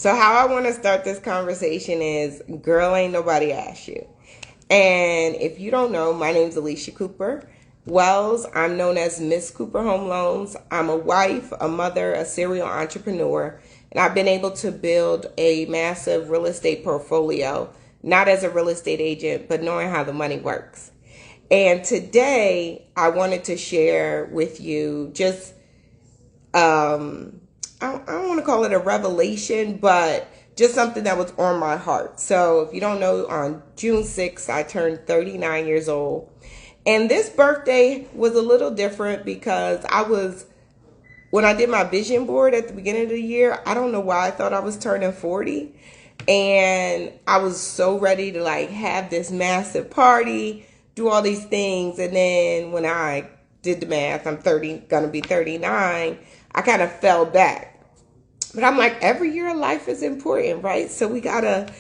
So how I want to start this conversation is, girl, ain't nobody asked you. And if you don't know, my name's Alicia Cooper Wells. I'm known as Miss Cooper Home Loans. I'm a wife, a mother, a serial entrepreneur, and I've been able to build a massive real estate portfolio, not as a real estate agent, but knowing how the money works. And today I wanted to share with you just I don't want to call it a revelation, but just something that was on my heart. So if you don't know, on June 6th, I turned 39 years old. And this birthday was a little different because when I did my vision board at the beginning of the year, I don't know why I thought I was turning 40. And I was so ready to have this massive party, do all these things. And then when I did the math, I'm gonna be 39. I kind of fell back. But I'm like, every year of life is important, right? So we gotta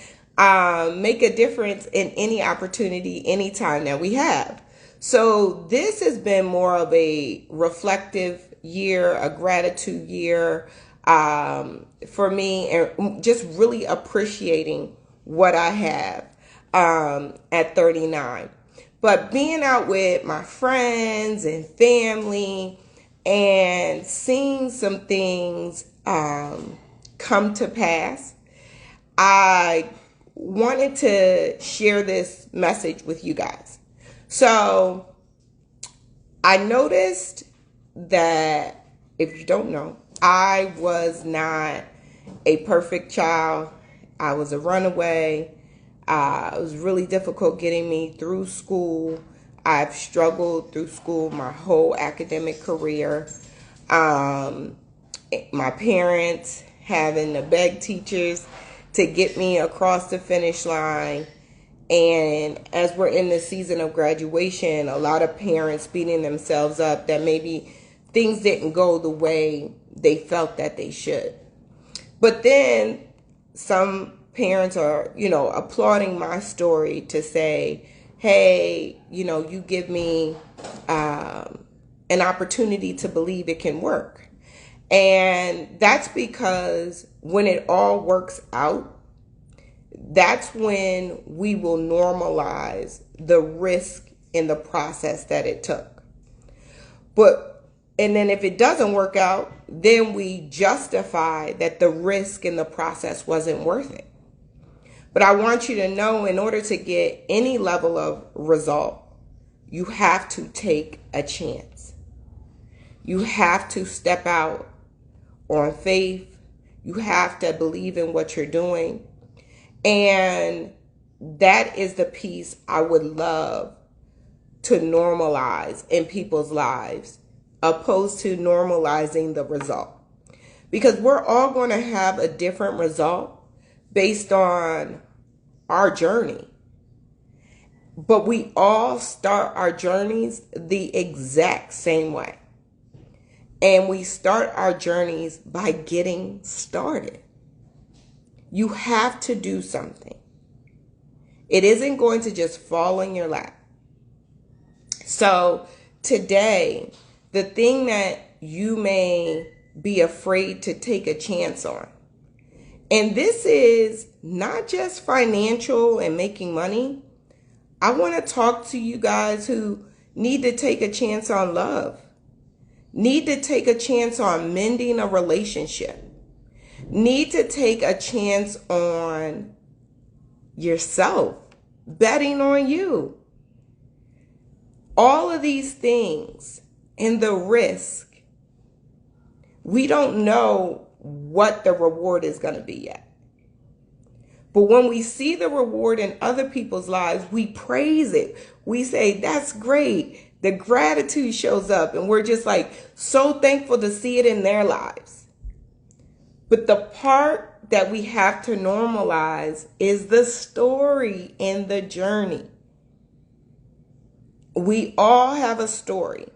make a difference in any opportunity, any time that we have. So this has been more of a reflective year, a gratitude year for me, and just really appreciating what I have at 39. But being out with my friends and family and seeing some things come to pass, I wanted to share this message with you guys. So I noticed that, if you don't know, I was not a perfect child. I was a runaway. It was really difficult getting me through school. I've struggled through school my whole academic career. My parents having to beg teachers to get me across the finish line. And as we're in the season of graduation, a lot of parents beating themselves up that maybe things didn't go the way they felt that they should. But then some parents are, applauding my story to say, hey, you give me an opportunity to believe it can work. And that's because when it all works out, that's when we will normalize the risk in the process that it took. And then if it doesn't work out, then we justify that the risk in the process wasn't worth it. But I want you to know, in order to get any level of result, you have to take a chance. You have to step out on faith. You have to believe in what you're doing. And that is the piece I would love to normalize in people's lives, opposed to normalizing the result. Because we're all going to have a different result based on our journey. But we all start our journeys the exact same way. And we start our journeys by getting started. You have to do something. It isn't going to just fall in your lap. So today, the thing that you may be afraid to take a chance on, and this is not just financial and making money. I want to talk to you guys who need to take a chance on love, need to take a chance on mending a relationship, need to take a chance on yourself, betting on you. All of these things and the risk, we don't know what the reward is going to be yet. But when we see the reward in other people's lives, we praise it. We say, that's great. The gratitude shows up, and we're just so thankful to see it in their lives. But the part that we have to normalize is the story and the journey. We all have a story.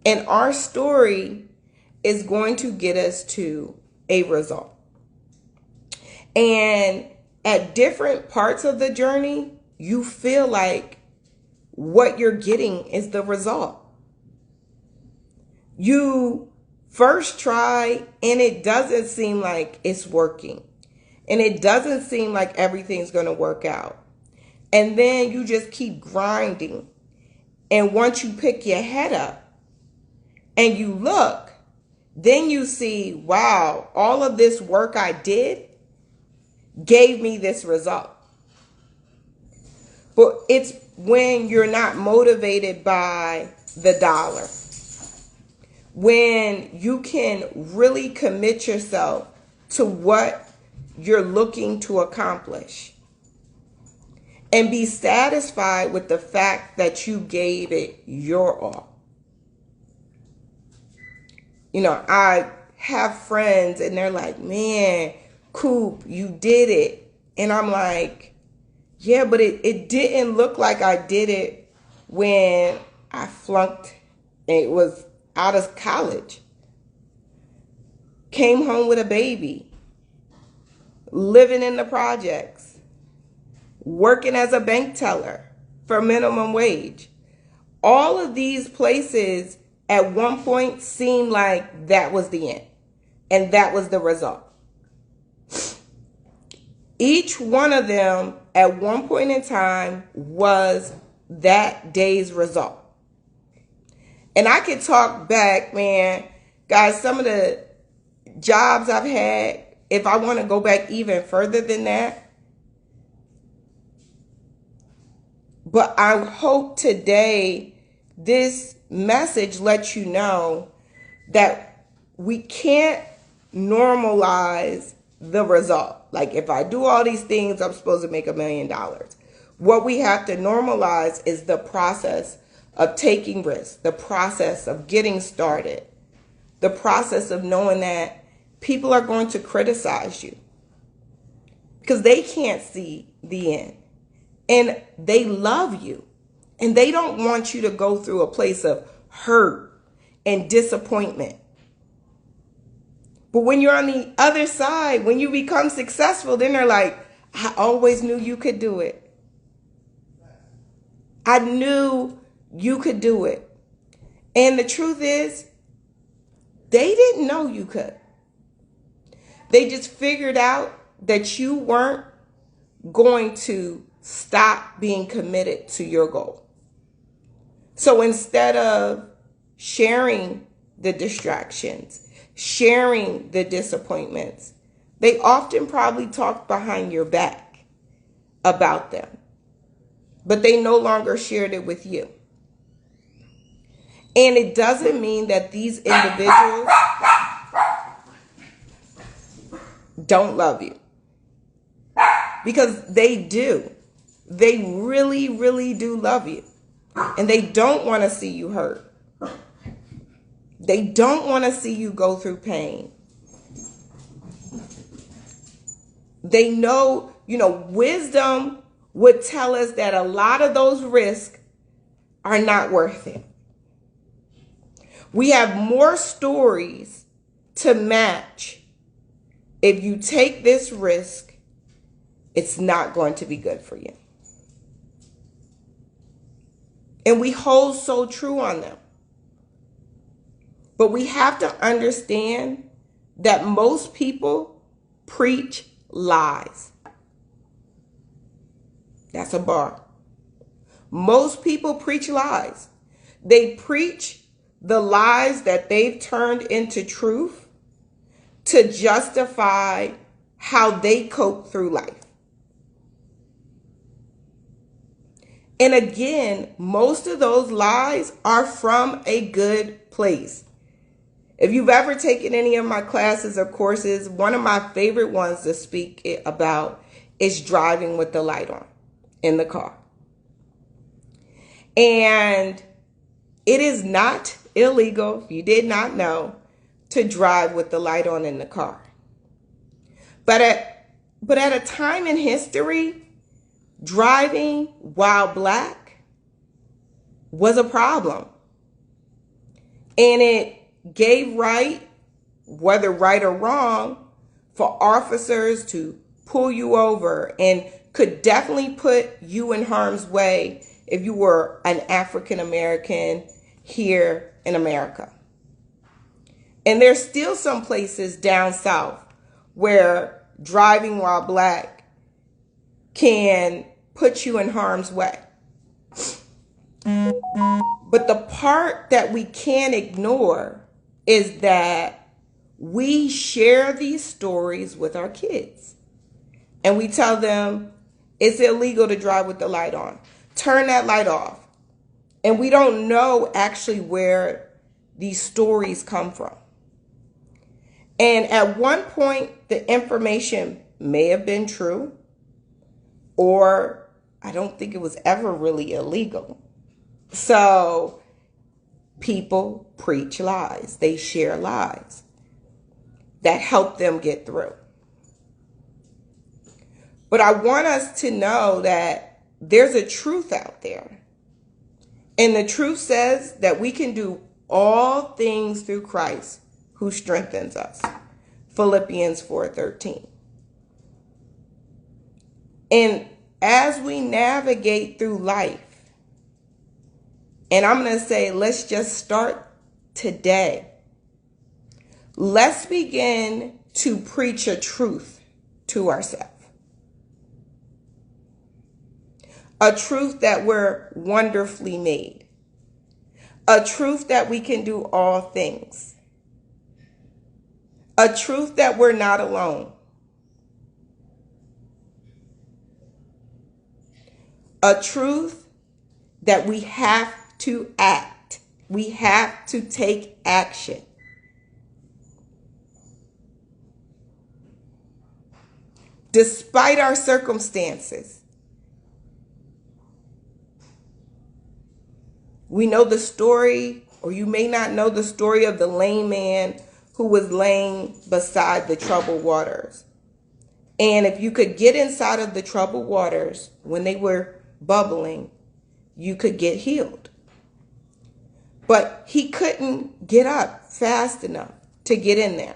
And our story is going to get us to a result. And at different parts of the journey, you feel like what you're getting is the result. You first try and it doesn't seem like it's working. And it doesn't seem like everything's going to work out. And then you just keep grinding. And once you pick your head up and you look, then you see, wow, all of this work I did gave me this result. But it's when you're not motivated by the dollar, when you can really commit yourself to what you're looking to accomplish and be satisfied with the fact that you gave it your all. You know, I have friends and they're like, man, Coop, you did it. And I'm like, yeah, but it didn't look like I did it when I flunked. It was out of college. Came home with a baby. Living in the projects. Working as a bank teller for minimum wage. All of these places at one point seemed like that was the end. And that was the result. Each one of them at one point in time was that day's result. And I could talk back, man, guys, some of the jobs I've had, if I want to go back even further than that. But I hope today this message lets you know that we can't normalize the result. Like if I do all these things, I'm supposed to make $1 million. What we have to normalize is the process of taking risks, the process of getting started, the process of knowing that people are going to criticize you because they can't see the end and they love you and they don't want you to go through a place of hurt and disappointment. But when you're on the other side, when you become successful, then they're like, I always knew you could do it. I knew you could do it. And the truth is, they didn't know you could. They just figured out that you weren't going to stop being committed to your goal. So instead of sharing the distractions, sharing the disappointments, they often probably talked behind your back about them, but they no longer shared it with you. And it doesn't mean that these individuals don't love you, because they do. They really, really do love you, and they don't want to see you hurt. They don't want to see you go through pain. They know, wisdom would tell us that a lot of those risks are not worth it. We have more stories to match. If you take this risk, it's not going to be good for you. And we hold so true on them. But we have to understand that most people preach lies. That's a bar. Most people preach lies. They preach the lies that they've turned into truth to justify how they cope through life. And again, most of those lies are from a good place. If you've ever taken any of my classes or courses, one of my favorite ones to speak about is driving with the light on in the car. And it is not illegal, if you did not know, to drive with the light on in the car. But at a time in history, driving while black was a problem. And it gave right, whether right or wrong, for officers to pull you over and could definitely put you in harm's way if you were an African American here in America. And there's still some places down south where driving while black can put you in harm's way. But the part that we can't ignore is that we share these stories with our kids. And we tell them it's illegal to drive with the light on. Turn that light off. And we don't know actually where these stories come from. And at one point, the information may have been true, or I don't think it was ever really illegal. So people preach lies. They share lies that help them get through. But I want us to know that there's a truth out there. And the truth says that we can do all things through Christ who strengthens us. Philippians 4:13. And as we navigate through life, and I'm going to say, let's just start today. Let's begin to preach a truth to ourselves. A truth that we're wonderfully made. A truth that we can do all things. A truth that we're not alone. A truth that we have to act. We have to take action. Despite our circumstances. We know the story, or you may not know the story of the lame man who was laying beside the troubled waters. And if you could get inside of the troubled waters when they were bubbling, you could get healed. But he couldn't get up fast enough to get in there.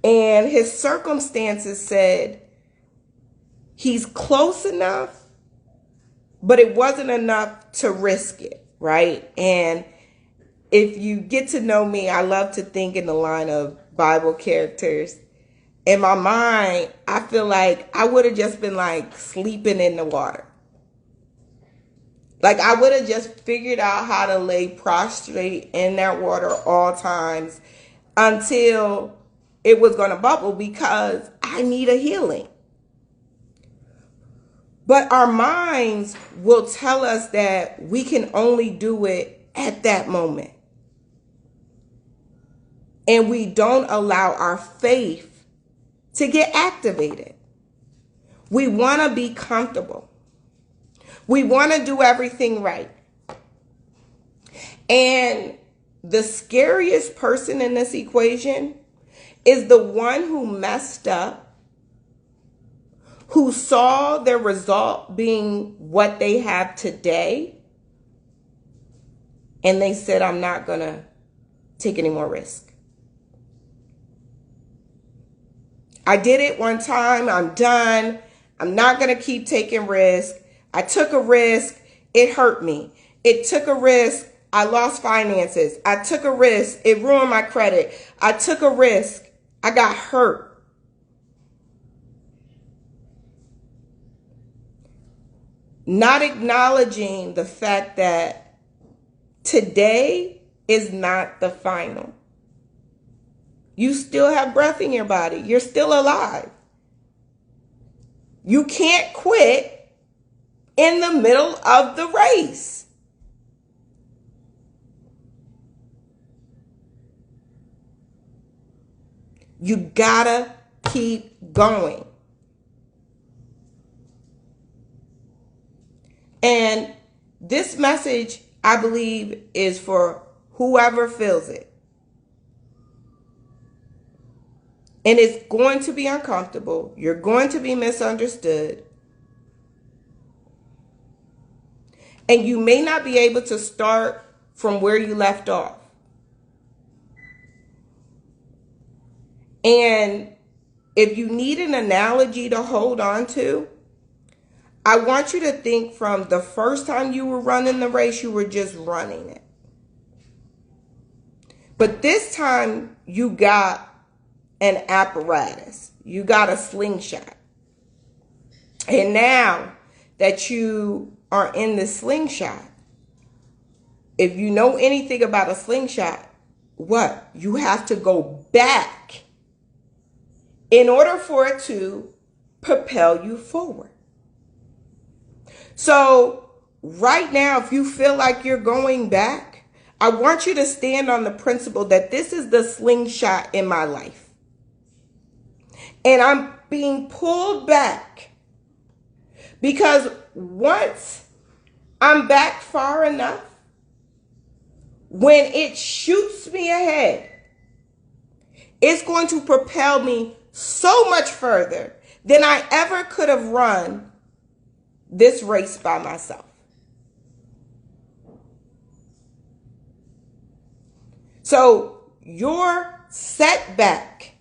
And his circumstances said he's close enough, but it wasn't enough to risk it, right? And if you get to know me, I love to think in the line of Bible characters. In my mind, I feel like I would have just been like sleeping in the water. Like I would have just figured out how to lay prostrate in that water all times until it was going to bubble, because I need a healing. But our minds will tell us that we can only do it at that moment. And we don't allow our faith to get activated. We want to be comfortable. We want to do everything right. And the scariest person in this equation is the one who messed up, who saw their result being what they have today, and they said, I'm not going to take any more risk. I did it one time. I'm done. I'm not going to keep taking risks. I took a risk. It hurt me. It took a risk. I lost finances. I took a risk. It ruined my credit. I took a risk. I got hurt. Not acknowledging the fact that today is not the final. You still have breath in your body. You're still alive. You can't quit in the middle of the race. You gotta keep going. And this message, I believe, is for whoever feels it. And it's going to be uncomfortable. You're going to be misunderstood. And you may not be able to start from where you left off. And if you need an analogy to hold on to, I want you to think from the first time you were running the race, you were just running it. But this time you got an apparatus. You got a slingshot. And now that you are in the slingshot, if you know anything about a slingshot, what? You have to go back in order for it to propel you forward. So right now, if you feel like you're going back, I want you to stand on the principle that this is the slingshot in my life. And I'm being pulled back because once I'm back far enough, when it shoots me ahead, it's going to propel me so much further than I ever could have run this race by myself. So your setback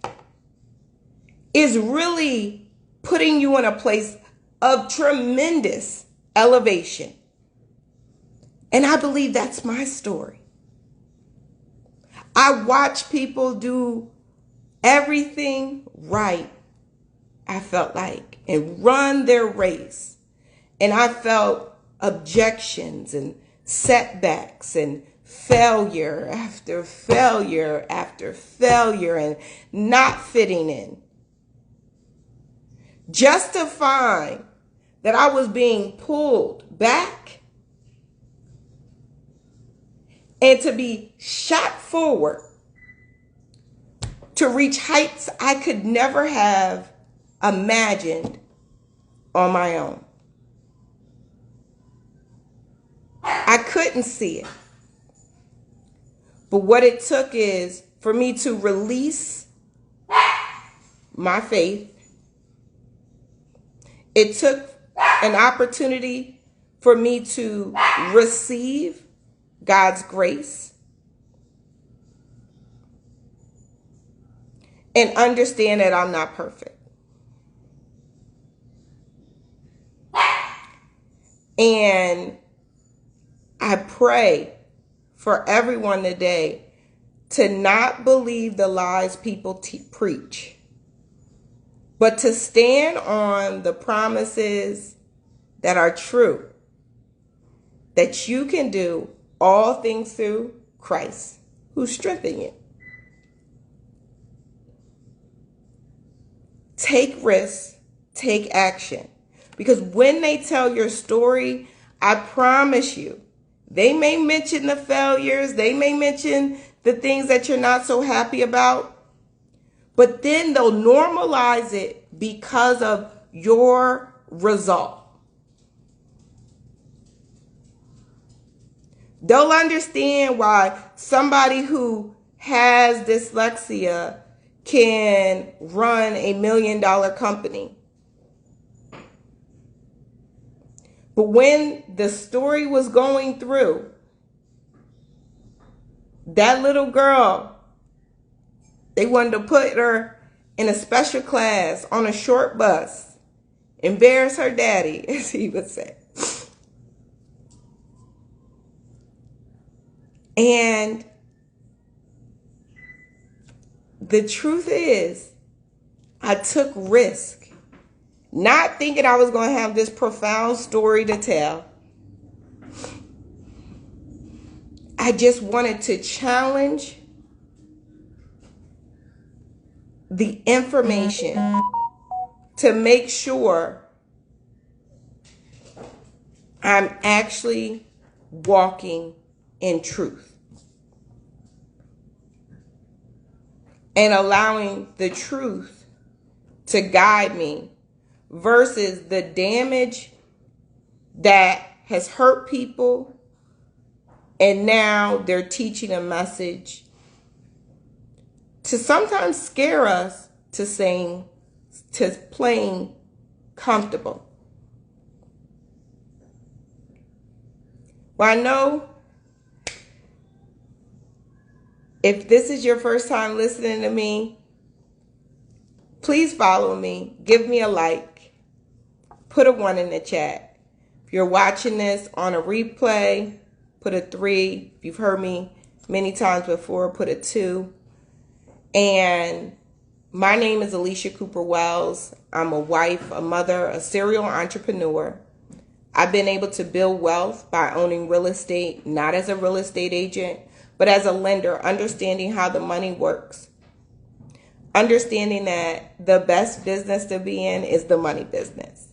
is really putting you in a place of tremendous elevation. And I believe that's my story. I watch people do everything right, I felt like, and run their race. And I felt objections and setbacks and failure after failure after failure and not fitting in. Just to find that I was being pulled back and to be shot forward to reach heights I could never have imagined on my own. I couldn't see it. But what it took is for me to release my faith. It took an opportunity for me to receive God's grace and understand that I'm not perfect. And I pray for everyone today to not believe the lies people preach, but to stand on the promises that are true, that you can do all things through Christ who strengthens you. Take risks, take action. Because when they tell your story, I promise you, they may mention the failures, they may mention the things that you're not so happy about, but then they'll normalize it because of your result. They'll understand why somebody who has dyslexia can run $1 million company. But when the story was going through, that little girl, they wanted to put her in a special class on a short bus, embarrass her daddy, as he would say. And the truth is, I took risk. Not thinking I was going to have this profound story to tell. I just wanted to challenge the information to make sure I'm actually walking in truth and allowing the truth to guide me versus the damage that has hurt people, and now they're teaching a message to sometimes scare us to playing comfortable. Well, I know if this is your first time listening to me, please follow me, give me a like, put a 1 in the chat. If you're watching this on a replay, put a 3. If you've heard me many times before, put a 2. And my name is Alicia Cooper Wells. I'm a wife, a mother, a serial entrepreneur. I've been able to build wealth by owning real estate, not as a real estate agent, but as a lender, understanding how the money works. Understanding that the best business to be in is the money business.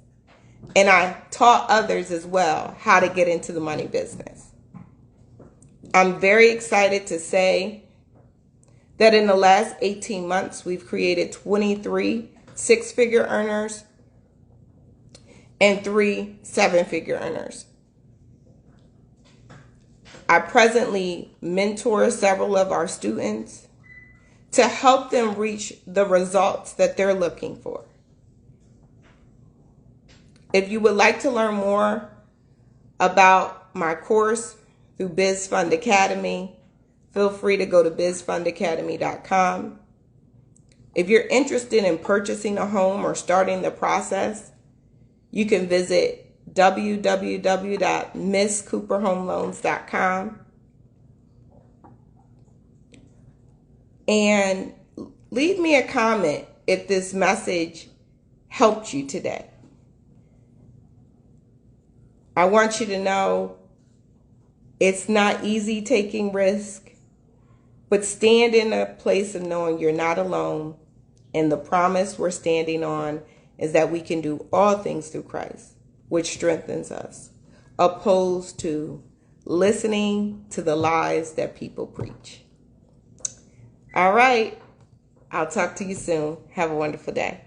And I taught others as well how to get into the money business. I'm very excited to say that in the last 18 months, we've created 23 6-figure earners and 3 7-figure earners. I presently mentor several of our students to help them reach the results that they're looking for. If you would like to learn more about my course through BizFund Academy, feel free to go to bizfundacademy.com. If you're interested in purchasing a home or starting the process, you can visit www.misscooperhomeloans.com and leave me a comment if this message helped you today. I want you to know it's not easy taking risk, but stand in a place of knowing you're not alone. And the promise we're standing on is that we can do all things through Christ, which strengthens us, opposed to listening to the lies that people preach. All right. I'll talk to you soon. Have a wonderful day.